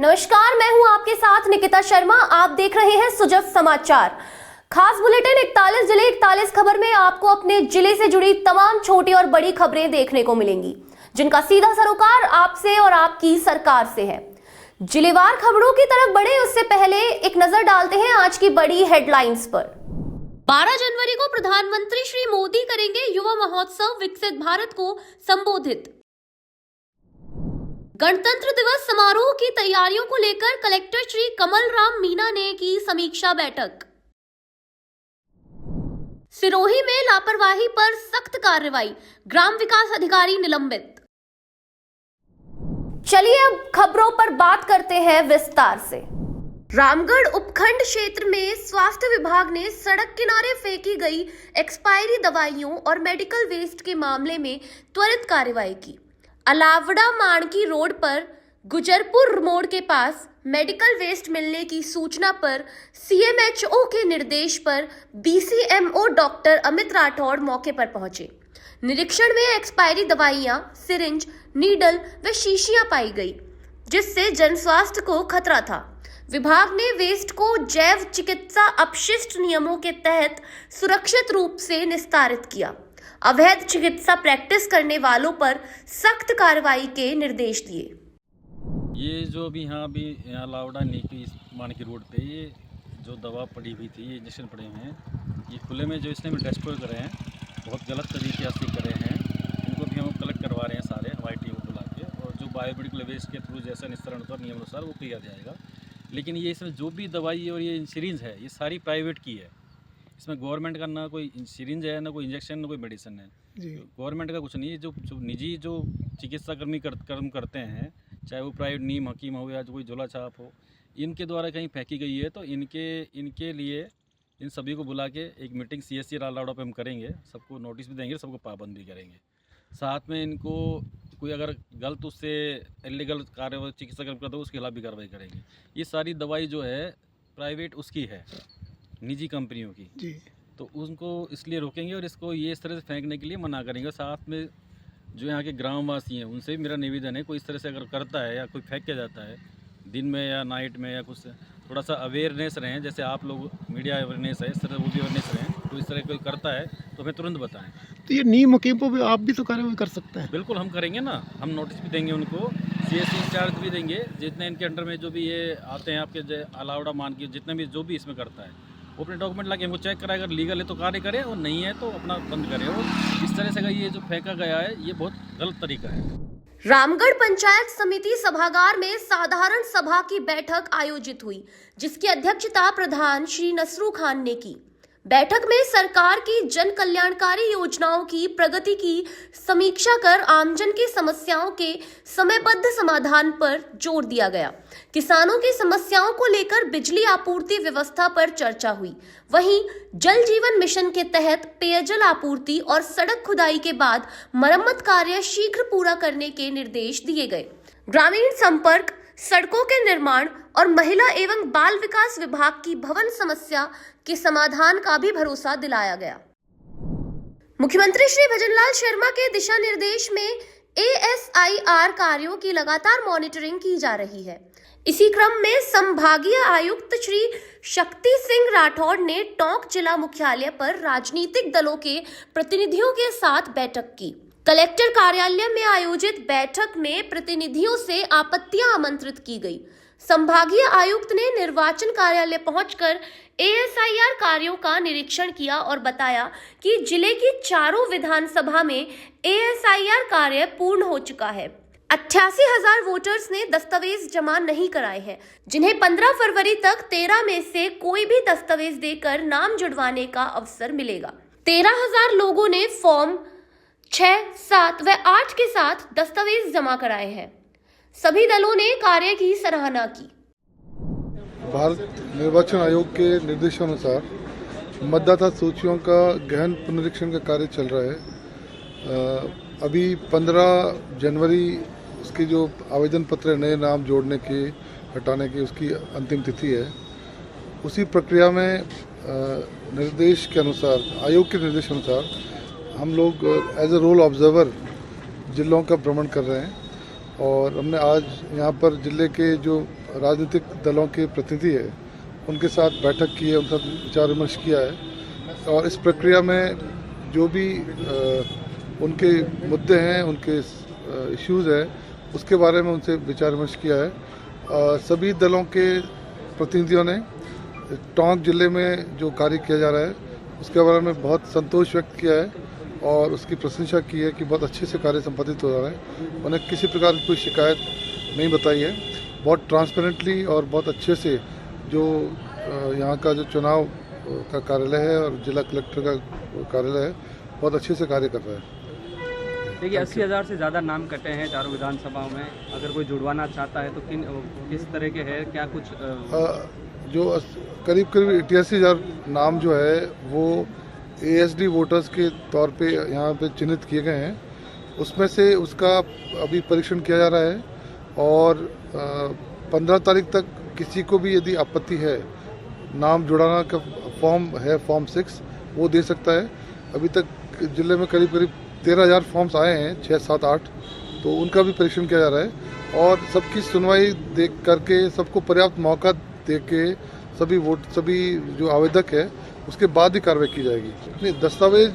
नमस्कार, मैं हूं आपके साथ निकिता शर्मा। आप देख रहे हैं सुजग समाचार। खास बुलेटिन 41 जिले 41 खबर में आपको अपने जिले से जुड़ी तमाम छोटी और बड़ी खबरें देखने को मिलेंगी, जिनका सीधा सरोकार आपसे और आपकी सरकार से है। जिलेवार खबरों की तरफ बढ़े उससे पहले एक नजर डालते हैं आज की बड़ी हेडलाइंस पर। 12 जनवरी को प्रधानमंत्री श्री मोदी करेंगे युवा महोत्सव विकसित भारत को संबोधित। गणतंत्र दिवस समारोह की तैयारियों को लेकर कलेक्टर श्री कमल राम मीना ने की समीक्षा बैठक। सिरोही में लापरवाही पर सख्त कार्रवाई, ग्राम विकास अधिकारी निलंबित। चलिए अब खबरों पर बात करते हैं विस्तार से। रामगढ़ उपखंड क्षेत्र में स्वास्थ्य विभाग ने सड़क किनारे फेंकी गई एक्सपायरी दवाइयों और मेडिकल वेस्ट के मामले में त्वरित कार्रवाई की। अलावड़ा माणकी रोड पर गुजरपुर मोड़ के पास मेडिकल वेस्ट मिलने की सूचना पर सीएमएचओ के निर्देश पर बीसीएमओ डॉक्टर अमित राठौड़ मौके पर पहुंचे। निरीक्षण में एक्सपायरी दवाइयां, सिरिंज, नीडल व शीशियां पाई गई, जिससे जन स्वास्थ्य को खतरा था। विभाग ने वेस्ट को जैव चिकित्सा अपशिष्ट नियमों के तहत सुरक्षित रूप से निस्तारित किया। अवैध चिकित्सा प्रैक्टिस करने वालों पर सख्त कार्रवाई के निर्देश दिए। ये जो भी यहाँ लावड़ा नीकी माणकी रोड पे ये जो दवा पड़ी हुई थी, ये इंजेक्शन पड़े हुए हैं, ये खुले में जो इसने भी डिस्ट्रॉय करे हैं, बहुत गलत तरीके से करे हैं। इनको भी हम कलेक्ट करवा रहे हैं सारे हमारी टीम को बुला के, और जो बायोमेडिकल वेस्ट के थ्रू जैसा निस्तारण होता है नियम अनुसार वो किया जाएगा। लेकिन ये इसमें जो भी दवाई और ये सिरिंज है, ये सारी प्राइवेट की है। इसमें गवर्नमेंट का ना कोई सिरिंज है, ना कोई इंजेक्शन, ना कोई मेडिसिन है। गवर्नमेंट का कुछ नहीं है। जो निजी जो चिकित्सा कर्म करते हैं, चाहे वो प्राइवेट नीम हकीम हो या जो कोई झोला छाप हो, इनके द्वारा कहीं फेंकी गई है तो इनके लिए इन सभी को बुला के एक मीटिंग सीएससी लावड़ा पे हम करेंगे। सबको नोटिस भी देंगे, सबको पाबंद भी करेंगे। साथ में इनको कोई अगर गलत उससे इलीगल कार्य चिकित्सा कर्म करता है उसके खिलाफ भी कार्रवाई करेंगे। ये सारी दवाई जो है प्राइवेट उसकी है, निजी कंपनियों की जी, तो उनको इसलिए रोकेंगे और इसको ये इस तरह से फेंकने के लिए मना करेंगे। साथ में जो यहाँ के ग्रामवासी हैं उनसे भी मेरा निवेदन है, कोई इस तरह से अगर करता है या कोई फेंक के जाता है दिन में या नाइट में या कुछ, थोड़ा सा अवेयरनेस रहें। जैसे आप लोग मीडिया अवेयरनेस है, इस तरह वो भी अवेयरनेस रहें। तो इस तरह कोई करता है तो हमें तुरंत बताएं। तो ये नीम हकीम पर भी आप भी तो कार्रवाई कर सकते हैं। बिल्कुल हम करेंगे ना, हम नोटिस भी देंगे उनको, सीएससी इंचार्ज भी देंगे। जितने इनके अंडर में जो भी ये आते हैं आपके अलावड़ा मान के, जितने भी जो भी इसमें करता है वो अपने डॉक्यूमेंट लाके हमको चेक कराए। अगर लीगल है तो कार्य करे और नहीं है तो अपना बंद करे। और इस तरह से ये जो फेंका गया है ये बहुत गलत तरीका है। रामगढ़ पंचायत समिति सभागार में साधारण सभा की बैठक आयोजित हुई, जिसकी अध्यक्षता प्रधान श्री नसरू खान ने की। बैठक में सरकार की जन कल्याणकारी योजनाओं की प्रगति की समीक्षा कर आमजन की समस्याओं के समयबद्ध समाधान पर जोर दिया गया। किसानों की समस्याओं को लेकर बिजली आपूर्ति व्यवस्था पर चर्चा हुई। वहीं जल जीवन मिशन के तहत पेयजल आपूर्ति और सड़क खुदाई के बाद मरम्मत कार्य शीघ्र पूरा करने के निर्देश दिए गए। ग्रामीण संपर्क, सड़कों के निर्माण और महिला एवं बाल विकास विभाग की भवन समस्या के समाधान का भी भरोसा दिलाया गया। मुख्यमंत्री श्री भजनलाल शर्मा के दिशा निर्देश में ASIR कार्यों की लगातार मॉनिटरिंग की जा रही है। इसी क्रम में संभागीय आयुक्त श्री शक्ति सिंह राठौड़ ने टोंक जिला मुख्यालय पर राजनीतिक दलों के प्रतिनिधियों के साथ बैठक की। कलेक्टर कार्यालय में आयोजित बैठक में प्रतिनिधियों से आपत्तियां आमंत्रित की गई। संभागीय आयुक्त ने निर्वाचन कार्यालय पहुंचकर ASIR कार्यों का निरीक्षण किया और बताया कि जिले की चारों विधानसभा में ASIR कार्य पूर्ण हो चुका है। 88,000 वोटर्स ने दस्तावेज जमा नहीं कराए हैं, जिन्हें 15 फरवरी तक 13 में से कोई भी दस्तावेज देकर नाम जुड़वाने का अवसर मिलेगा। 13,000 लोगों ने फॉर्म 6, 7 व 8 के साथ दस्तावेज जमा कराए हैं। सभी दलों ने कार्य की सराहना की। भारत निर्वाचन आयोग के निर्देशानुसार मतदाता सूचियों का गहन पुनरीक्षण का कार्य चल रहा है। अभी 15 जनवरी उसकी जो आवेदन पत्र नए नाम जोड़ने की, हटाने की, उसकी अंतिम तिथि है। उसी प्रक्रिया में निर्देश के अनुसार, आयोग के निर्देश अनुसार हम लोग एज ए रोल ऑब्जर्वर जिलों का भ्रमण कर रहे हैं। और हमने आज यहाँ पर जिले के जो राजनीतिक दलों के प्रतिनिधि है उनके साथ बैठक की है, उनके साथ विचार विमर्श किया है और इस प्रक्रिया में जो भी उनके मुद्दे हैं, उनके इश्यूज़ हैं, उसके बारे में उनसे विचार विमर्श किया है। सभी दलों के प्रतिनिधियों ने टोंक जिले में जो कार्य किया जा रहा है उसके बारे में बहुत संतोष व्यक्त किया है और उसकी प्रशंसा की है कि बहुत अच्छे से कार्य संपादित हो रहा है। उन्हें किसी प्रकार की कोई शिकायत नहीं बताई है। बहुत ट्रांसपेरेंटली और बहुत अच्छे से जो यहाँ का जो चुनाव का कार्यालय है और जिला कलेक्टर का कार्यालय है बहुत अच्छे से कार्य कर रहा है। देखिए 80,000 से ज़्यादा नाम कटे हैं चारों विधानसभाओं में। अगर कोई जुड़वाना चाहता है तो किस तरह के है, क्या कुछ जो करीब 88,000 नाम जो है वो ASD वोटर्स के तौर पे यहाँ पे चिन्हित किए गए हैं। उसमें से उसका अभी परीक्षण किया जा रहा है और 15 तारीख तक किसी को भी यदि आपत्ति है, नाम जुड़ाना का फॉर्म है फॉर्म 6 वो दे सकता है। अभी तक जिले में करीब 13,000 फॉर्म्स आए हैं, 6, 7, 8, तो उनका भी परीक्षण किया जा रहा है और सबकी सुनवाई देख करके सबको पर्याप्त मौका दे के सभी जो आवेदक है उसके बाद ही कार्रवाई की जाएगी। नहीं, दस्तावेज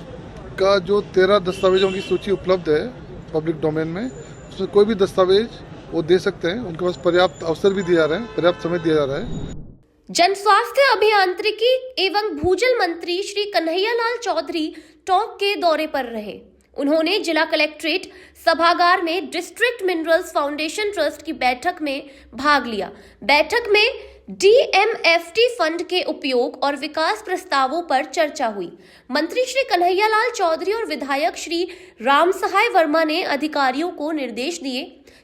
का जो 13 दस्तावेजों की सूची उपलब्ध है पब्लिक डोमेन में, उसमें कोई भी दस्तावेज वो दे सकते हैं। उनके पास पर्याप्त अवसर भी दिया जा रहा है, पर्याप्त समय दिया जा रहा है। जन स्वास्थ्य अभियांत्रिकी एवं भूजल मंत्री श्री कन्हैयालाल चौधरी टोंक के दौरे पर रहे। उन्होंने जिला कलेक्ट्रेट सभागार में डिस्ट्रिक्ट मिनरल्स फाउंडेशन ट्रस्ट की बैठक में भाग लिया। बैठक में DMFT फंड के उपयोग और विकास प्रस्तावों पर चर्चा हुई। मंत्री श्री कन्हैयालाल चौधरी और विधायक श्री रामसहाय वर्मा ने अधिकारियों को निर्देश दिए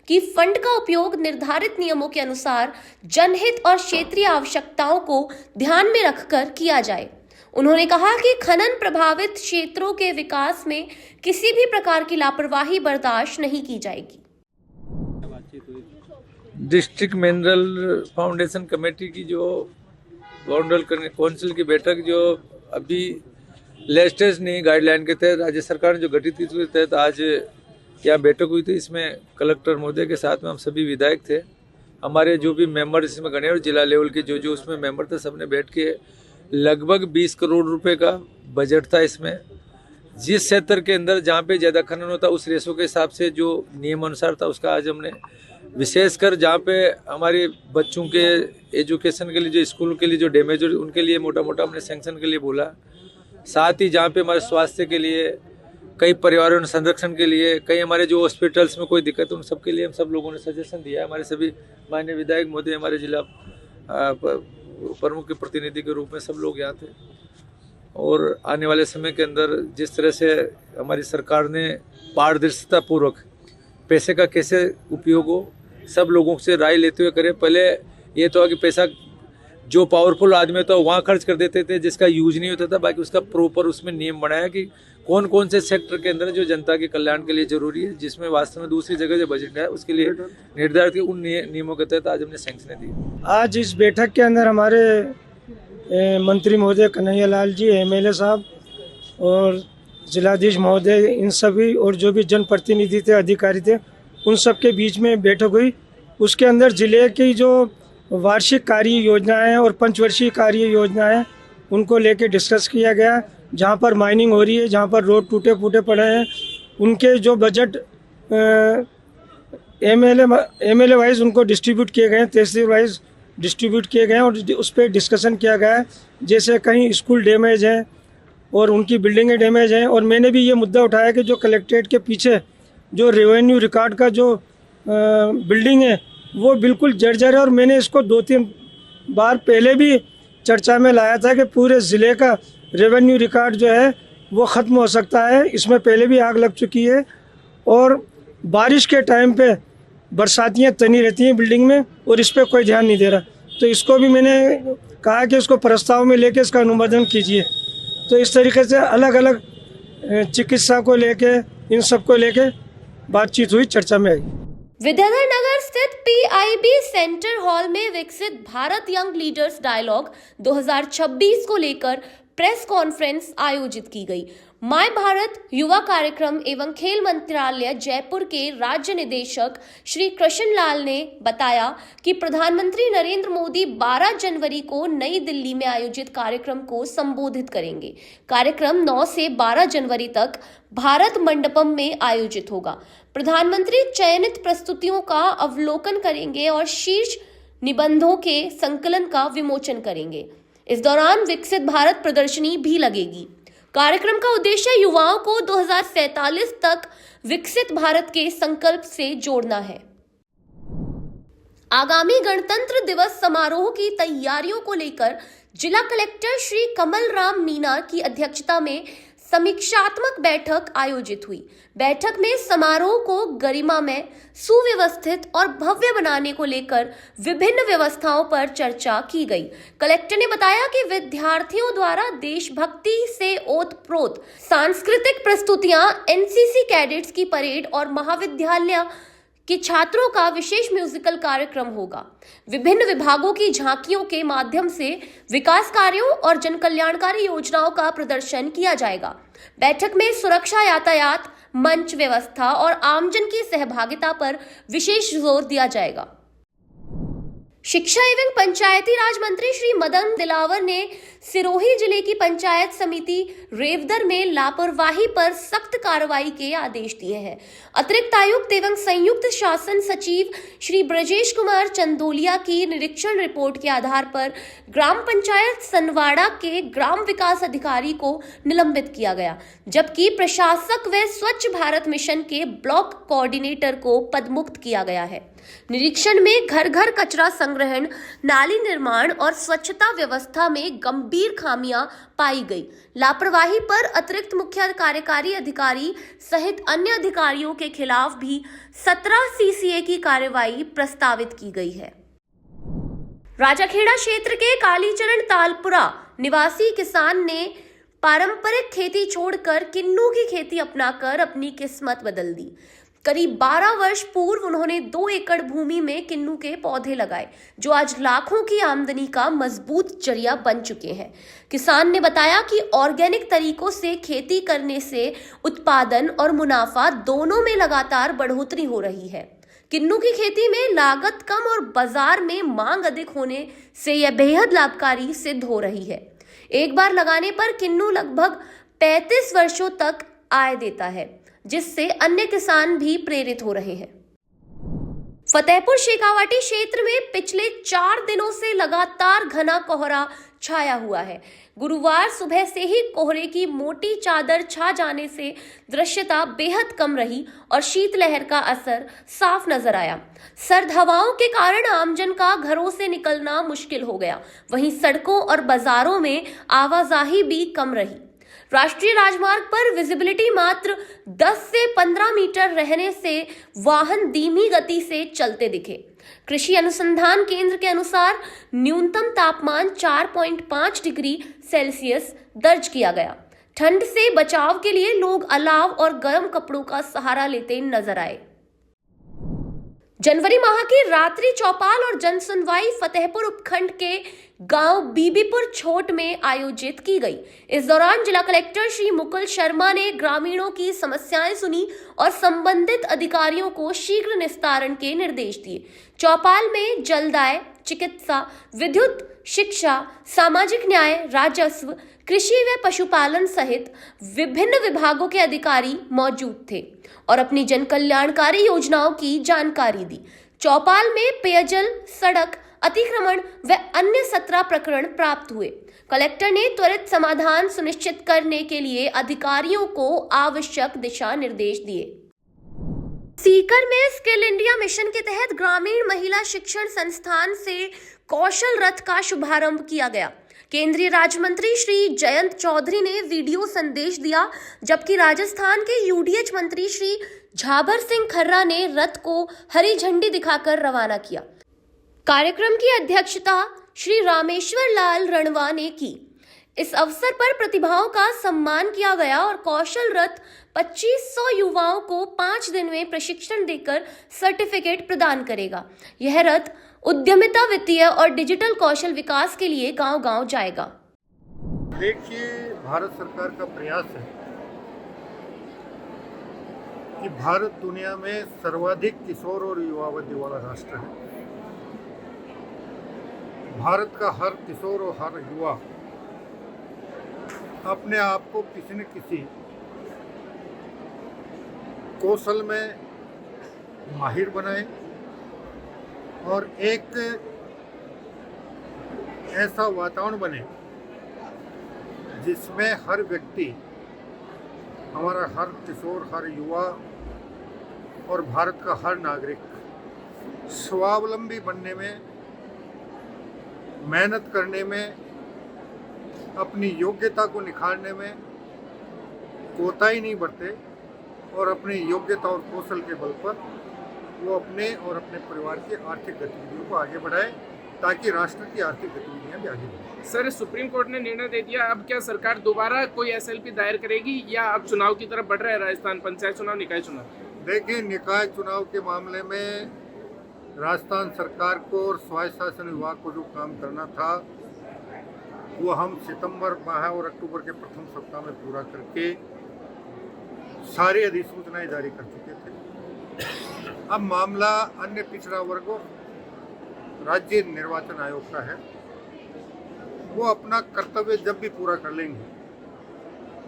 कि फंड का उपयोग निर्धारित नियमों के अनुसार जनहित और क्षेत्रीय आवश्यकताओं को ध्यान में रखकर किया जाए। उन्होंने कहा कि खनन प्रभावित क्षेत्रों के विकास में किसी भी प्रकार की लापरवाही बर्दाश्त नहीं की जाएगी। डिस्ट्रिक्ट मिनरल फाउंडेशन कमेटी की जो मिनरल काउंसिल की बैठक जो अभी लेटेस्ट नई गाइडलाइन के तहत राज्य सरकार ने जो गठित की उसके तहत आज यहाँ बैठक हुई थी। इसमें कलेक्टर महोदय के साथ में हम सभी विधायक थे, हमारे जो भी मेंबर इसमें गणे और जिला लेवल के जो उसमें मेंबर थे, सबने बैठ के लगभग 20 करोड़ रुपए का बजट था। इसमें जिस क्षेत्र के अंदर जहाँ पे ज़्यादा खनन होता उस रेशो के हिसाब से जो नियम अनुसार था उसका आज हमने विशेषकर जहाँ पे हमारे बच्चों के एजुकेशन के लिए जो स्कूल के लिए जो डैमेज हो उनके लिए मोटा मोटा हमने सैंक्शन के लिए बोला। साथ ही जहाँ पे हमारे स्वास्थ्य के लिए, कई पर्यावरण संरक्षण के लिए, कई हमारे जो हॉस्पिटल्स में कोई दिक्कत है उन सब के लिए हम सब लोगों ने सजेशन दिया है। हमारे सभी माननीय विधायक महोदय, हमारे जिला प्रमुख के प्रतिनिधि के रूप में सब लोग यहाँ थे और आने वाले समय के अंदर जिस तरह से हमारी सरकार ने पारदर्शिता पूर्वक पैसे का कैसे उपयोग हो सब लोगों से राय लेते हुए करें। पहले ये तो कि पैसा जो पावरफुल आदमी होता है वहाँ खर्च कर देते थे जिसका यूज नहीं होता था, बाकी उसका प्रॉपर उसमें नियम बनाया कि कौन कौन से सेक्टर के अंदर जो जनता के कल्याण के लिए जरूरी है, जिसमें वास्तव में दूसरी जगह जो बजट है उसके लिए निर्धारित उन नियमों के तहत आज हमने सैंक्शन दी। आज इस बैठक के अंदर हमारे मंत्री महोदय कन्हैयालाल जी, MLA साहब और जिलाधीश महोदय, इन सभी और जो भी जनप्रतिनिधि थे, अधिकारी थे, उन सब के बीच में बैठक हुई। उसके अंदर जिले की जो वार्षिक कार्य योजनाएं और पंचवर्षीय कार्य योजनाएं उनको लेके डिस्कस किया गया। जहां पर माइनिंग हो रही है, जहां पर रोड टूटे फूटे पड़े हैं, उनके जो बजट MLA वाइज उनको डिस्ट्रीब्यूट किए गए हैं, तहसील वाइज डिस्ट्रीब्यूट किए गए हैं और उस पर डिस्कशन किया गया है। जैसे कहीं स्कूल डैमेज हैं और उनकी बिल्डिंगें डैमेज हैं। और मैंने भी ये मुद्दा उठाया कि जो कलेक्ट्रेट के पीछे जो रेवेन्यू रिकॉर्ड का जो बिल्डिंग है वो बिल्कुल जर्जर है और मैंने इसको 2-3 बार पहले भी चर्चा में लाया था कि पूरे ज़िले का रेवेन्यू रिकॉर्ड जो है वो ख़त्म हो सकता है। इसमें पहले भी आग लग चुकी है और बारिश के टाइम पे बरसातियाँ तनी रहती हैं बिल्डिंग में और इस पर कोई ध्यान नहीं दे रहा। तो इसको भी मैंने कहा कि इसको प्रस्ताव में लेके इसका अनुमोदन कीजिए। तो इस तरीके से अलग अलग चिकित्सा को लेके, इन सब को लेके बातचीत हुई, चर्चा में आई। विद्याधर नगर स्थित PIB सेंटर हॉल में विकसित भारत यंग लीडर्स डायलॉग 2026 को लेकर प्रेस कॉन्फ्रेंस आयोजित की गई। माय भारत युवा कार्यक्रम एवं खेल मंत्रालय जयपुर के राज्य निदेशक श्री कृष्ण लाल ने बताया कि प्रधानमंत्री नरेंद्र मोदी 12 जनवरी को नई दिल्ली में आयोजित कार्यक्रम को संबोधित करेंगे। कार्यक्रम 9 से 12 जनवरी तक भारत मंडपम में आयोजित होगा। प्रधानमंत्री चयनित प्रस्तुतियों का अवलोकन करेंगे और शीर्ष निबंधों के संकलन का विमोचन करेंगे। इस दौरान विकसित भारत प्रदर्शनी भी लगेगी। कार्यक्रम का उद्देश्य युवाओं को 2047 तक विकसित भारत के संकल्प से जोड़ना है। आगामी गणतंत्र दिवस समारोह की तैयारियों को लेकर जिला कलेक्टर श्री कमल राम मीना की अध्यक्षता में समीक्षात्मक बैठक आयोजित हुई। बैठक में समारोह को गरिमामय, सुव्यवस्थित और भव्य बनाने को लेकर विभिन्न व्यवस्थाओं पर चर्चा की गई। कलेक्टर ने बताया कि विद्यार्थियों द्वारा देशभक्ति से ओतप्रोत सांस्कृतिक प्रस्तुतियां, एनसीसी कैडेट्स की परेड और महाविद्यालय के छात्रों का विशेष म्यूजिकल कार्यक्रम होगा। विभिन्न विभागों की झांकियों के माध्यम से विकास कार्यों और जनकल्याणकारी योजनाओं का प्रदर्शन किया जाएगा। बैठक में सुरक्षा, यातायात, मंच व्यवस्था और आमजन की सहभागिता पर विशेष जोर दिया जाएगा। शिक्षा एवं पंचायती राज मंत्री श्री मदन दिलावर ने सिरोही जिले की पंचायत समिति रेवदर में लापरवाही पर सख्त कार्रवाई के आदेश दिए हैं। अतिरिक्त आयुक्त एवं संयुक्त शासन सचिव श्री ब्रजेश कुमार चंदोलिया की निरीक्षण रिपोर्ट के आधार पर ग्राम पंचायत सनवाड़ा के ग्राम विकास अधिकारी को निलंबित किया गया, जबकि प्रशासक व स्वच्छ भारत मिशन के ब्लॉक कोऑर्डिनेटर को पदमुक्त किया गया है। निरीक्षण में घर घर कचरा संग्रहण, नाली निर्माण और स्वच्छता व्यवस्था में गंभीर खामियां पाई गई। लापरवाही पर अतिरिक्त मुख्य कार्यकारी अधिकारी सहित अन्य अधिकारियों के खिलाफ भी 17 सीसीए की कार्रवाई प्रस्तावित की गई है। राजाखेड़ा क्षेत्र के कालीचरण तालपुरा निवासी किसान ने पारंपरिक खेती छोड़कर किन्नू की खेती अपनाकर अपनी किस्मत बदल दी। करीब 12 वर्ष पूर्व उन्होंने 2 एकड़ भूमि में किन्नू के पौधे लगाए, जो आज लाखों की आमदनी का मजबूत जरिया बन चुके हैं। किसान ने बताया कि ऑर्गेनिक तरीकों से खेती करने से उत्पादन और मुनाफा दोनों में लगातार बढ़ोतरी हो रही है। किन्नू की खेती में लागत कम और बाजार में मांग अधिक होने से यह बेहद लाभकारी सिद्ध हो रही है। एक बार लगाने पर किन्नू लगभग 35 वर्षों तक आय देता है, जिससे अन्य किसान भी प्रेरित हो रहे हैं। फतेहपुर शेखावाटी क्षेत्र में पिछले 4 दिनों से लगातार घना कोहरा छाया हुआ है। गुरुवार सुबह से ही कोहरे की मोटी चादर छा जाने से दृश्यता बेहद कम रही और शीतलहर का असर साफ नजर आया। सर्द हवाओं के कारण आमजन का घरों से निकलना मुश्किल हो गया। वहीं सड़कों और बाजारों में आवाजाही भी कम रही। राष्ट्रीय राजमार्ग पर विजिबिलिटी मात्र 10 से 15 मीटर रहने से वाहन धीमी गति से चलते दिखे। कृषि अनुसंधान केंद्र के अनुसार न्यूनतम तापमान 4.5 डिग्री सेल्सियस दर्ज किया गया। ठंड से बचाव के लिए लोग अलाव और गर्म कपड़ों का सहारा लेते नजर आए। जनवरी माह की रात्रि चौपाल और जनसुनवाई फतेहपुर उपखंड के गांव बीबीपुर छोट में आयोजित की गई। इस दौरान जिला कलेक्टर श्री मुकुल शर्मा ने ग्रामीणों की समस्याएं सुनी और संबंधित अधिकारियों को शीघ्र निस्तारण के निर्देश दिए। चौपाल में जलदाय, चिकित्सा, विद्युत, शिक्षा, सामाजिक न्याय, राजस्व, कृषि व पशुपालन सहित विभिन्न विभागों के अधिकारी मौजूद थे और अपनी जन कल्याणकारी योजनाओं की जानकारी दी। चौपाल में पेयजल, सड़क, अतिक्रमण व अन्य 17 प्रकरण प्राप्त हुए। कलेक्टर ने त्वरित समाधान सुनिश्चित करने के लिए अधिकारियों को आवश्यक दिशा निर्देश दिए। सीकर में स्किल इंडिया मिशन के तहत ग्रामीण महिला शिक्षण संस्थान से कौशल रथ का शुभारंभ किया गया। केंद्रीय राज्य मंत्री श्री जयंत चौधरी ने वीडियो संदेश दिया, जबकि राजस्थान के यूडीएच मंत्री श्री झाबर सिंह खर्रा ने रथ को हरी झंडी दिखाकर रवाना किया। कार्यक्रम की अध्यक्षता श्री रामेश्वर लाल रणवा ने की। इस अवसर पर प्रतिभाओं का सम्मान किया गया और कौशल रथ 2500 युवाओं को 5 दिन में प्रशिक्षण देकर सर्टिफिकेट प्रदान करेगा। यह रथ उद्यमिता, वित्तीय और डिजिटल कौशल विकास के लिए गांव-गांव जाएगा। देखिए, भारत सरकार का प्रयास है कि भारत दुनिया में सर्वाधिक किशोर और युवावधि वाला राष्ट्र है। भारत का हर किशोर और हर युवा अपने आप को किसी न किसी कौशल में माहिर बनाए और एक ऐसा वातावरण बने जिसमें हर व्यक्ति, हमारा हर किशोर, हर युवा और भारत का हर नागरिक स्वावलंबी बनने में, मेहनत करने में, अपनी योग्यता को निखारने में कोताही नहीं बरते और अपनी योग्यता और कौशल के बल पर वो अपने और अपने परिवार की आर्थिक गतिविधियों को आगे बढ़ाए ताकि राष्ट्र की आर्थिक गतिविधियां भी आगे बढ़ें। सर, सुप्रीम कोर्ट ने निर्णय दे दिया, अब क्या सरकार दोबारा कोई एसएलपी दायर करेगी या अब चुनाव की तरफ बढ़ रहा है राजस्थान? पंचायत चुनाव, निकाय चुनाव? देखिए, निकाय चुनाव के मामले में राजस्थान सरकार को और स्वायत्त शासन विभाग को जो काम करना था वो हम सितंबर माह और अक्टूबर के प्रथम सप्ताह में पूरा करके सारी अधिसूचनाएं जारी कर चुके थे। अब मामला अन्य पिछड़ा वर्ग और राज्य निर्वाचन आयोग का है। वो अपना कर्तव्य जब भी पूरा कर लेंगे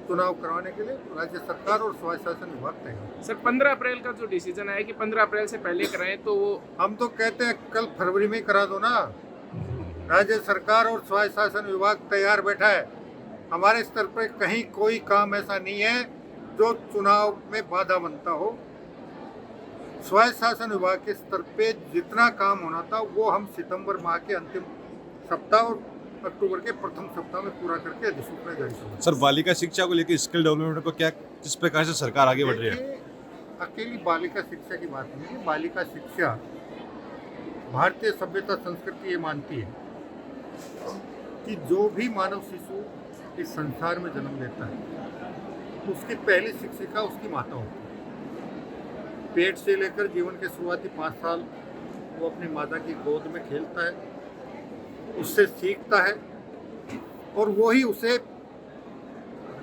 चुनाव करवाने के लिए राज्य सरकार और स्वायत्त शासन विभाग तय है। सर, 15 अप्रैल का जो डिसीजन आया कि 15 अप्रैल से पहले कराएं, तो वो हम तो कहते हैं कल फरवरी में करा दो ना। राज्य सरकार और स्वायत्त शासन विभाग तैयार बैठा है। हमारे स्तर पर कहीं कोई काम ऐसा नहीं है जो चुनाव में बाधा बनता हो। स्वायत्त शासन विभाग के स्तर पे जितना काम होना था वो हम सितंबर माह के अंतिम सप्ताह और अक्टूबर के प्रथम सप्ताह में पूरा करके अधिसूचना जारी करेंगे। सर, बालिका शिक्षा को लेकर स्किल डेवलपमेंट को क्या, किस प्रकार से सरकार आगे बढ़ रही है? अकेली बालिका शिक्षा की बात नहीं है। बालिका शिक्षा, भारतीय सभ्यता संस्कृति ये मानती है कि जो भी मानव शिशु इस संसार में जन्म लेता है उसकी पहली शिक्षिका उसकी माता होती है। पेट से लेकर जीवन के शुरुआती 5 साल वो अपनी माता की गोद में खेलता है, उससे सीखता है और वो ही उसे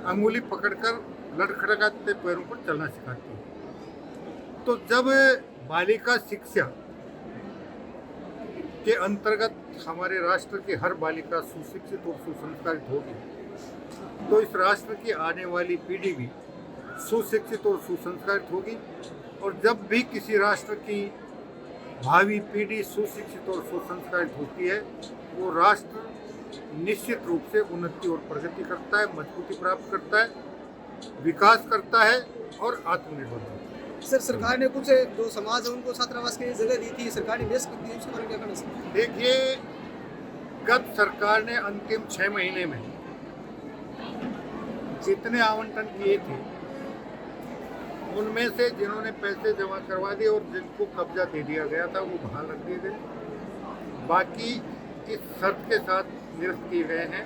अंगुली पकड़कर लड़खड़ाते पैरों पर चलना सिखाती है। तो जब बालिका शिक्षा के अंतर्गत हमारे राष्ट्र की हर बालिका सुशिक्षित और सुसंस्कारित होगी तो इस राष्ट्र की आने वाली पीढ़ी भी सुशिक्षित और सुसंस्कारित होगी। और जब भी किसी राष्ट्र की भावी पीढ़ी सुशिक्षित और सुसंस्कारित होती है वो राष्ट्र निश्चित रूप से उन्नति और प्रगति करता है, मजबूती प्राप्त करता है, विकास करता है और आत्मनिर्भर होता है। सर, सरकार ने कुछ जो समाज है उनको छात्रावास की जगह दी थी, सरकार ने बेस कर दी, उसके बारे में क्या कहना है? देखिए, गत सरकार ने अंतिम 6 महीने में जितने आवंटन किए थे उनमें से जिन्होंने पैसे जमा करवा दिए और जिनको कब्जा दे दिया गया था वो बाहर रख दिए गए। बाकी इस शर्त के साथ निरस्त किए गए हैं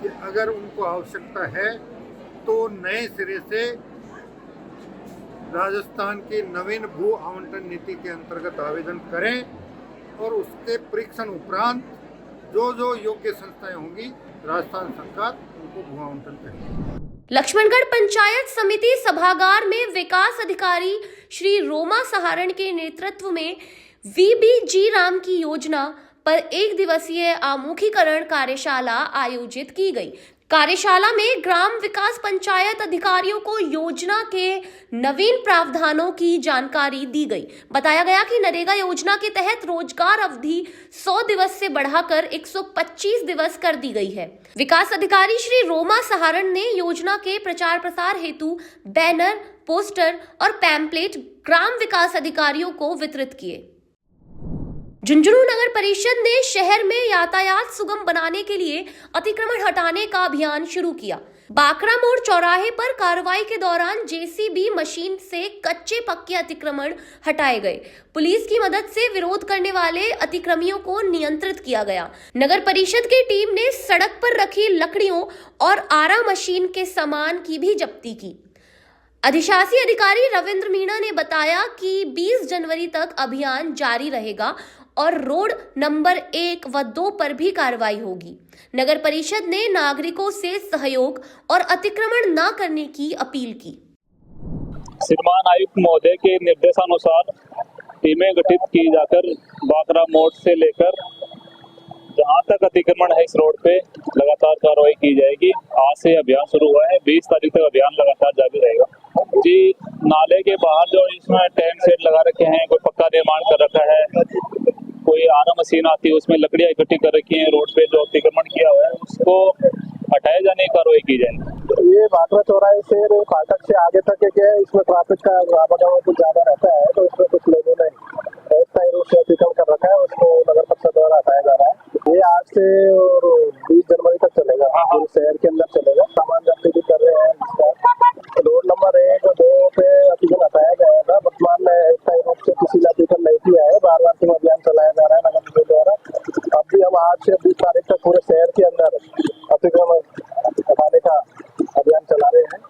कि अगर उनको आवश्यकता है तो नए सिरे से राजस्थान की नवीन भू आवंटन नीति के अंतर्गत आवेदन करें और उसके परीक्षण उपरांत जो जो योग्य संस्थाएं होंगी राजस्थान सरकार उनको भू आवंटन करेगी। लक्ष्मणगढ़ पंचायत समिति सभागार में विकास अधिकारी श्री रोमा सहारण के नेतृत्व में VBG राम की योजना पर 1 दिवसीय आमुखीकरण कार्यशाला आयोजित की गई। कार्यशाला में ग्राम विकास पंचायत अधिकारियों को योजना के नवीन प्रावधानों की जानकारी दी गई। बताया गया कि नरेगा योजना के तहत रोजगार अवधि 100 दिवस से बढ़ाकर 125 दिवस कर दी गई है। विकास अधिकारी श्री रोमा सहारण ने योजना के प्रचार प्रसार हेतु बैनर, पोस्टर और पैम्पलेट ग्राम विकास अधिकारियों को वितरित किए। झुंझुनू नगर परिषद ने शहर में यातायात सुगम बनाने के लिए अतिक्रमण हटाने का अभियान शुरू किया। बाकरा मोड़ चौराहे पर कार्रवाई के दौरान JCB मशीन से कच्चे पक्के अतिक्रमण हटाए गए। पुलिस की मदद से विरोध करने वाले अतिक्रमियों को नियंत्रित किया गया। नगर परिषद की टीम ने सड़क पर रखी लकड़ियों और आरा मशीन के सामान की भी जब्ती की। अधिशासी अधिकारी रविंद्र मीणा ने बताया कि 20 जनवरी तक अभियान जारी रहेगा और रोड नंबर 1 व 2 पर भी कार्रवाई होगी। नगर परिषद ने नागरिकों से सहयोग और अतिक्रमण न करने की अपील की। श्रीमान आयुक्त महोदय के निर्देशानुसार टीमें गठित की जाकर बाकरा मोड़ से लेकर जहां तक अतिक्रमण है इस रोड पे लगातार कार्रवाई की जाएगी। आज से अभियान शुरू हुआ है, 20 तारीख तक अभियान लगातार जारी रहेगा। जी, नाले के बाहर जो इसमें टेंट सेट लगा रखे हैं, कोई पक्का निर्माण कर रखा है, कोई आरा मशीन आती है उसमें लकड़ियां इकट्ठी कर रखी है, रोड पे जो अतिक्रमण किया हुआ है उसको हटाए जाने की कार्रवाई की जाएगी। ये बाकरा चौराहे से फाटक से आगे तक है, इसमें ट्रैफिक का आवागमन कुछ ज्यादा रहता है, तो इसमें कुछ लोगों ने स्थायी रूप से अतिक्रमण कर रखा है, उसको नगर परिषद द्वारा हटाया जा रहा है। ये आज से और 20 जनवरी तक चलेगा, पूरे शहर के अंदर चलेगा। सामान जब्ती भी कर रहे हैं। इसका रोड नंबर 1 और 2 पे अतिक्रमण हटाया गया था। वर्तमान में स्थायी रूप से किसी ने अतिक्रमण नहीं किया है। बार-बार से अभियान चलाया जा रहा है नगर निगम द्वारा। अब भी हम आज से 20 तारीख तक पूरे शहर के अंदर अतिक्रमण हटाने का अभियान चला रहे हैं।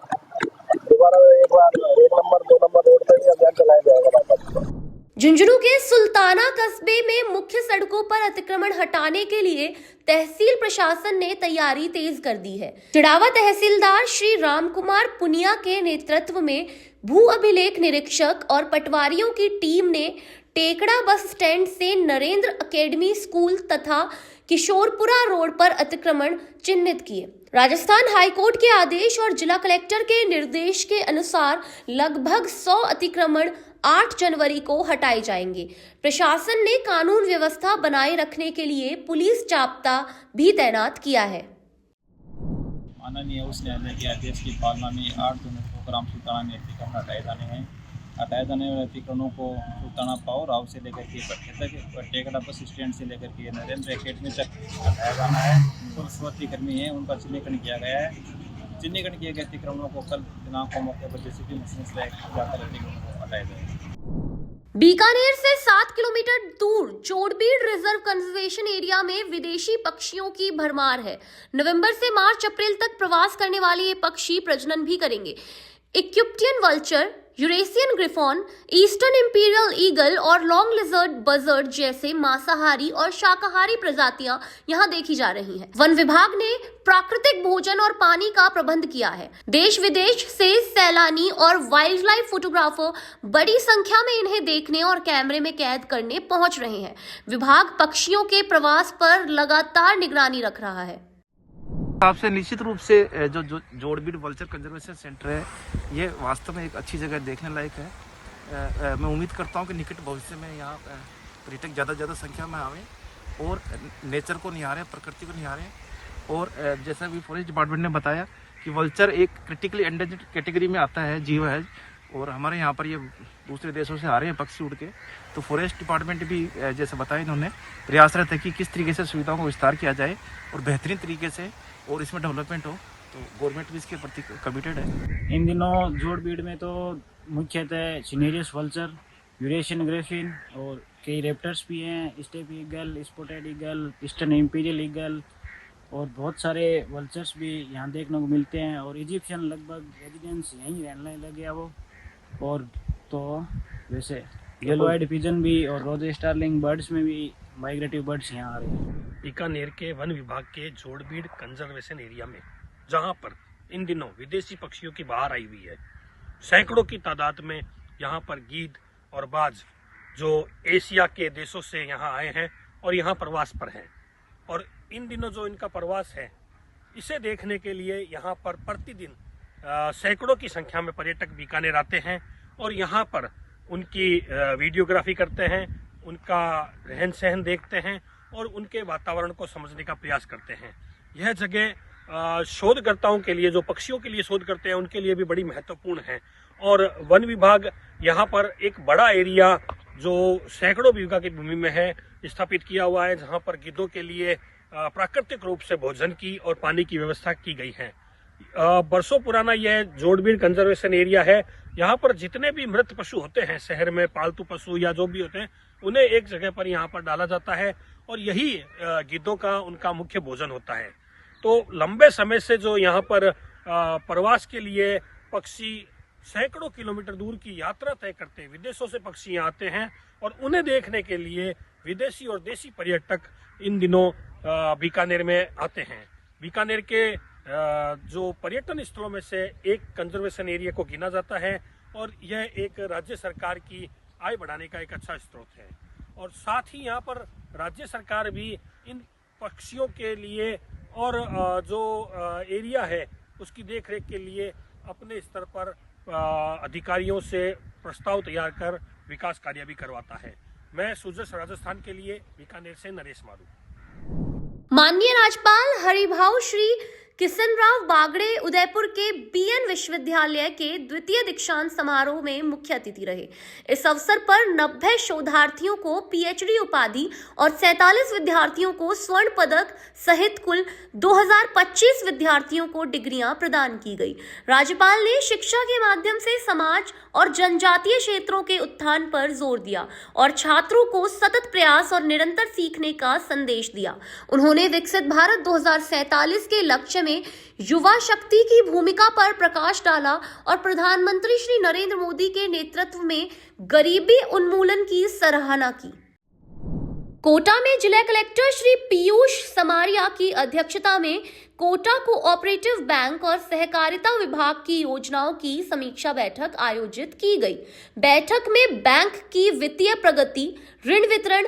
दोबारा एक बार 1 नंबर 2 नंबर रोड पर ही अभियान चलाया जाएगा। झुंझुनू के सुल्ताना कस्बे में मुख्य सड़कों पर अतिक्रमण हटाने के लिए तहसील प्रशासन ने तैयारी तेज कर दी है। चिड़ावा तहसीलदार श्री रामकुमार पुनिया के नेतृत्व में भू अभिलेख निरीक्षक और पटवारियों की टीम ने टेकड़ा बस स्टैंड से नरेंद्र एकेडमी स्कूल तथा किशोरपुरा रोड पर अतिक्रमण चिन्हित किए। राजस्थान हाईकोर्ट के आदेश और जिला कलेक्टर के निर्देश के अनुसार लगभग 100 अतिक्रमण 8 जनवरी को हटाए जाएंगे। प्रशासन ने कानून व्यवस्था बनाए रखने के लिए पुलिस जाब्ता भी तैनात किया है। माननीय उच्च न्यायालय के आदेश की पालना में 8 जनवरी को ग्राम सुल्ताना में अतिक्रमण हटाए जाने हैं। हटाए जाने वाले अतिक्रमणों को सुल्ताना पाओ राव से लेकर के पट्टे तक, टेकड़ा बस स्टैंड से लेकर के नरेंद्र एकेडमी तक हटाया जाना है। कुल 100 अतिक्रमी हैं, उनका चिन्हीकरण किया गया है। चिन्हीकरण किए गए अतिक्रमणों को कल दिनांक मौके पर जेसीबी मशीन से जाकर अतिक्रमण को हटाया जाएगा। बीकानेर से 7 किलोमीटर दूर जोड़बीड़ रिजर्व कंजर्वेशन एरिया में विदेशी पक्षियों की भरमार है। नवंबर से मार्च अप्रैल तक प्रवास करने वाले ये पक्षी प्रजनन भी करेंगे। Egyptian vulture, Eurasian griffon, eastern imperial eagle और लॉन्ग लिजर्ड बजर्ड जैसे मांसाहारी और शाकाहारी प्रजातियां यहां देखी जा रही हैं। वन विभाग ने प्राकृतिक भोजन और पानी का प्रबंध किया है। देश विदेश से सैलानी और वाइल्ड लाइफ फोटोग्राफर बड़ी संख्या में इन्हें देखने और कैमरे में कैद करने पहुंच रहे हैं। विभाग पक्षियों के प्रवास पर लगातार निगरानी रख रहा है। आपसे निश्चित रूप से जो जोड़बीड़ वल्चर कंजर्वेशन सेंटर है, ये वास्तव में एक अच्छी जगह देखने लायक है। मैं उम्मीद करता हूँ कि निकट भविष्य में यहाँ पर्यटक ज़्यादा से ज़्यादा संख्या में आवें और नेचर को निहारें, प्रकृति को निहारें। और जैसा भी फॉरेस्ट डिपार्टमेंट ने बताया कि वल्चर एक क्रिटिकली एंडेंजर्ड कैटेगरी में आता है, जीव है, और हमारे यहाँ पर ये दूसरे देशों से आ रहे हैं पक्षी उड़ के। तो फॉरेस्ट डिपार्टमेंट भी जैसे बताया इन्होंने प्रयासरत है कि किस तरीके से सुविधाओं को विस्तार किया जाए और बेहतरीन तरीके से और इसमें डेवलपमेंट हो। तो गवर्नमेंट भी इसके प्रति कमिटेड है। इन दिनों जोड़बीड़ में तो मुख्यतः सिनेरियस वल्चर, यूरेशियन ग्रिफिन और कई रेप्टर्स भी हैं, step eagle, spotted eagle, eastern imperial eagle और बहुत सारे वल्चर्स भी यहाँ देखने को मिलते हैं। और इजिप्शियन लगभग रेजिडेंस यहीं रहने लगे वो। और तो वैसे येलो आइड पिजन भी और रोज स्टारलिंग बर्ड्स में भी माइग्रेटिव बर्ड्स यहाँ आ रहे हैं। बीकानेर के वन विभाग के जोड़बीड़ कंजर्वेशन एरिया में, जहाँ पर इन दिनों विदेशी पक्षियों की बहार आई हुई है, सैकड़ों की तादाद में यहाँ पर गीद और बाज जो एशिया के देशों से यहाँ आए हैं और यहाँ प्रवास पर हैं। और इन दिनों जो इनका प्रवास है, इसे देखने के लिए यहाँ पर प्रतिदिन सैकड़ों की संख्या में पर्यटक बीकानेर आते हैं और यहाँ पर उनकी वीडियोग्राफी करते हैं, उनका रहन सहन देखते हैं और उनके वातावरण को समझने का प्रयास करते हैं। यह जगह शोधकर्ताओं के लिए, जो पक्षियों के लिए शोध करते हैं, उनके लिए भी बड़ी महत्वपूर्ण है। और वन विभाग यहाँ पर एक बड़ा एरिया जो सैकड़ों बीघा की भूमि में है स्थापित किया हुआ है, जहाँ पर गिद्धों के लिए प्राकृतिक रूप से भोजन की और पानी की व्यवस्था की गई है। बरसों पुराना यह जोड़बीड़ कंजर्वेशन एरिया है। यहाँ पर जितने भी मृत पशु होते हैं शहर में, पालतू पशु या जो भी होते हैं, उन्हें एक जगह पर यहाँ पर डाला जाता है और यही गिद्धों का उनका मुख्य भोजन होता है। तो लंबे समय से जो यहाँ पर प्रवास के लिए पक्षी सैकड़ों किलोमीटर दूर की यात्रा तय करते हैं, विदेशों से पक्षी यहाँ आते हैं और उन्हें देखने के लिए विदेशी और देशी पर्यटक इन दिनों बीकानेर में आते हैं। बीकानेर के जो पर्यटन स्थलों में से एक कंजर्वेशन एरिया को गिना जाता है और यह एक राज्य सरकार की आय बढ़ाने का एक अच्छा स्रोत है। और साथ ही यहाँ पर राज्य सरकार भी इन पक्षियों के लिए और जो एरिया है उसकी देखरेख के लिए अपने स्तर पर अधिकारियों से प्रस्ताव तैयार कर विकास कार्य भी करवाता है। मैं सुजस राजस्थान के लिए बीकानेर से नरेश मारू। माननीय राज्यपाल हरिभाऊ श्री किशनराव बागड़े उदयपुर के बीएन विश्वविद्यालय के द्वितीय दीक्षांत समारोह में मुख्य अतिथि रहे। इस अवसर पर 90 शोधार्थियों को पीएचडी उपाधि और 47 विद्यार्थियों को स्वर्ण पदक सहित कुल 2025 विद्यार्थियों को डिग्रियां प्रदान की गई। राज्यपाल ने शिक्षा के माध्यम से समाज और जनजातीय क्षेत्रों के उत्थान पर जोर दिया और छात्रों को सतत प्रयास और निरंतर सीखने का संदेश दिया। उन्होंने विकसित भारत 2047 के लक्ष्य में युवा शक्ति की भूमिका पर प्रकाश डाला और प्रधानमंत्री श्री नरेंद्र मोदी के नेतृत्व में गरीबी उन्मूलन की सराहना की। कोटा में जिला कलेक्टर श्री पीयूष समारिया की अध्यक्षता में कोटा कोऑपरेटिव बैंक और सहकारिता विभाग की योजनाओं की समीक्षा बैठक आयोजित की गई। बैठक में बैंक की वित्तीय प्रगति, ऋण वितरण,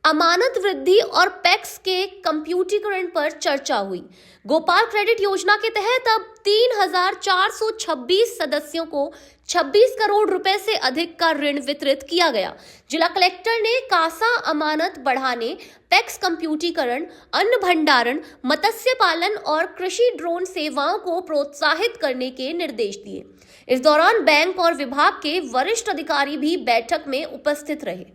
अमानत वृद्धि और पैक्स के कंप्यूटरीकरण पर चर्चा हुई। गोपाल क्रेडिट योजना के तहत अब 3,426 सदस्यों को 26 करोड़ रुपए से अधिक का ऋण वितरित किया गया। जिला कलेक्टर ने कासा अमानत बढ़ाने, पैक्स कंप्यूटरीकरण, अन्न भंडारण, मत्स्य पालन और कृषि ड्रोन सेवाओं को प्रोत्साहित करने के निर्देश दिए। इस दौरान बैंक और विभाग के वरिष्ठ अधिकारी भी बैठक में उपस्थित रहे।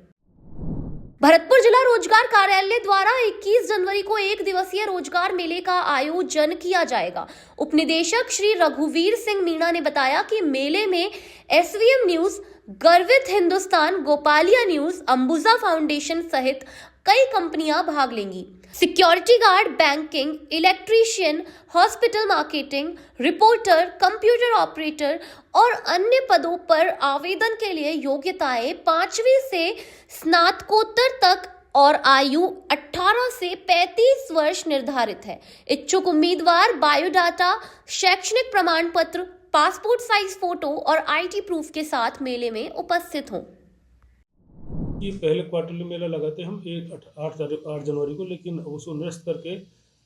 भरतपुर जिला रोजगार कार्यालय द्वारा 21 जनवरी को एक दिवसीय रोजगार मेले का आयोजन किया जाएगा। उपनिदेशक श्री रघुवीर सिंह मीणा ने बताया कि मेले में एसवीएम न्यूज, गर्वित हिंदुस्तान, गोपालिया न्यूज, अंबुजा फाउंडेशन सहित कई कंपनियां भाग लेंगी। Security guard, banking, electrician, hospital marketing, reporter, computer operator और अन्य पदों पर आवेदन के लिए योग्यताएं 5वीं से स्नातकोत्तर तक और आयु 18 से 35 वर्ष निर्धारित है। इच्छुक उम्मीदवार बायोडाटा, शैक्षणिक प्रमाण पत्र, पासपोर्ट साइज फोटो और आईडी प्रूफ के साथ मेले में उपस्थित हों। ये पहले क्वार्टरली मेला लगाते हैं हम 8 जनवरी को, लेकिन उसको निरस्त करके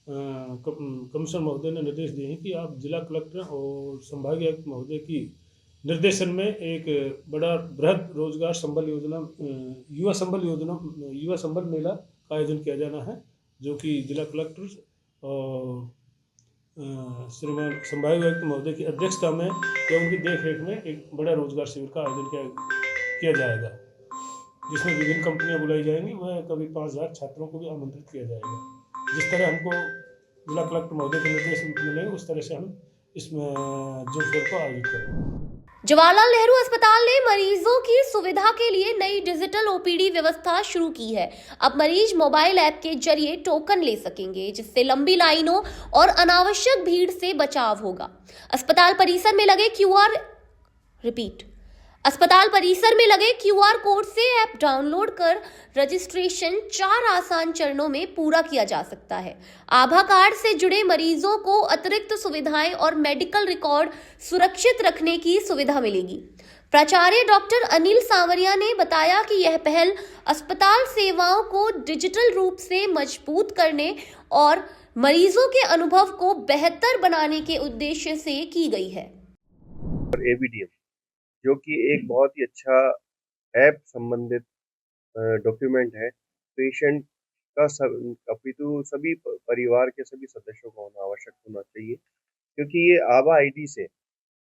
कमिश्नर महोदय ने निर्देश दिए हैं कि आप जिला कलेक्टर और संभागीय आयुक्त महोदय की निर्देशन में एक बड़ा बृहद रोजगार संबल योजना, युवा संबल मेला का आयोजन किया जाना है, जो कि जिला कलेक्टर और श्रीमान संभागीय आयुक्त महोदय की अध्यक्षता में या उनकी देखरेख में एक बड़ा रोजगार शिविर का आयोजन किया जाएगा, जिसमें विभिन्न कंपनियां बुलाई जाएंगी। वह कभी 5,000 छात्रों को भी आमंत्रित किया जाएगा। जिस तरह हमको जिला कलेक्टर महोदय के निर्देश मिलेंगे उस तरह से हम इसमें जो शिविर को आयोजित करेंगे। जवाहरलाल नेहरू अस्पताल ने मरीजों की सुविधा के लिए नई डिजिटल ओपीडी व्यवस्था शुरू की है। अब मरीज मोबाइल ऐप के जरिए टोकन ले सकेंगे, जिससे लंबी लाइनों और अनावश्यक भीड़ से बचाव होगा। अस्पताल परिसर में लगे क्यूआर कोड से ऐप डाउनलोड कर रजिस्ट्रेशन 4 आसान चरणों में पूरा किया जा सकता है। आभा कार्ड से जुड़े मरीजों को अतिरिक्त सुविधाएं और मेडिकल रिकॉर्ड सुरक्षित रखने की सुविधा मिलेगी। प्राचार्य डॉक्टर अनिल सांवरिया ने बताया कि यह पहल अस्पताल सेवाओं को डिजिटल रूप से मजबूत करने और मरीजों के अनुभव को बेहतर बनाने के उद्देश्य से की गई है। एबीडीएम, जो कि एक बहुत ही अच्छा ऐप संबंधित डॉक्यूमेंट है, पेशेंट का अपितु सभी परिवार के सभी सदस्यों को होना आवश्यक होना चाहिए, क्योंकि ये आभा आईडी से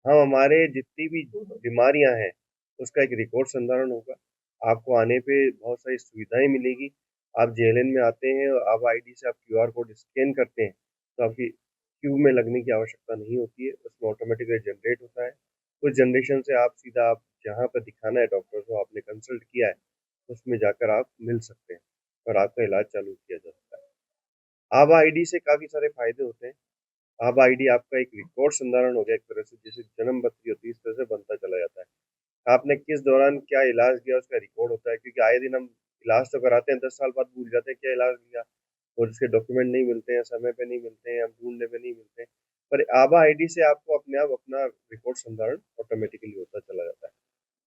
हम हमारे जितनी भी बीमारियां हैं उसका एक रिकॉर्ड संधारण होगा। आपको आने पे बहुत सारी सुविधाएं मिलेगी। आप जेएलएन में आते हैं और आभा आईडी से आप क्यूआर कोड स्कैन करते हैं तो आपकी क्यू में लगने की आवश्यकता नहीं होती है, उसमें ऑटोमेटिकली जनरेट होता है। उस जनरेशन से आप सीधा आप जहाँ पर दिखाना है डॉक्टर को आपने कंसल्ट किया है उसमें जाकर आप मिल सकते हैं और आपका इलाज चालू किया जा सकता है। आभा आईडी से काफ़ी सारे फायदे होते हैं। आभा आईडी आपका एक रिकॉर्ड संधारण हो गया, एक तरह से जैसे जन्म पत्री होती है इस तरह से बनता चला जाता है। आपने किस दौरान क्या इलाज किया उसका रिकॉर्ड होता है, क्योंकि आए दिन हम इलाज तो कराते हैं, 10 साल बाद भूल जाते हैं क्या इलाज लिया और उसके डॉक्यूमेंट नहीं मिलते हैं, समय पे नहीं मिलते हैं, हम ढूंढने पे नहीं मिलते हैं। पर आभा आईडी से आपको अपने आप अपना रिकॉर्ड संधारण ऑटोमेटिकली होता चला जाता है।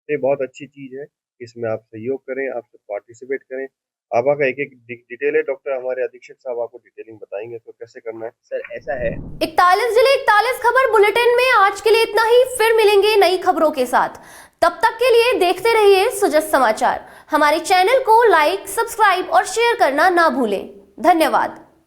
ये बहुत अच्छी चीज़ है, इसमें आप सहयोग करें, आप सब पार्टिसिपेट करें। आभा का एक डिटेल है, डॉक्टर हमारे अधीक्षक साहब आपको डिटेलिंग बताएंगे तो कैसे करना है। सर ऐसा है 41 जिले 41 खबर बुलेटिन में आज के लिए इतना ही। फिर मिलेंगे नई खबरों के साथ। तब तक के लिए देखते रहिए सुजस समाचार। हमारे चैनल को लाइक, सब्सक्राइब और शेयर करना ना भूलें। धन्यवाद।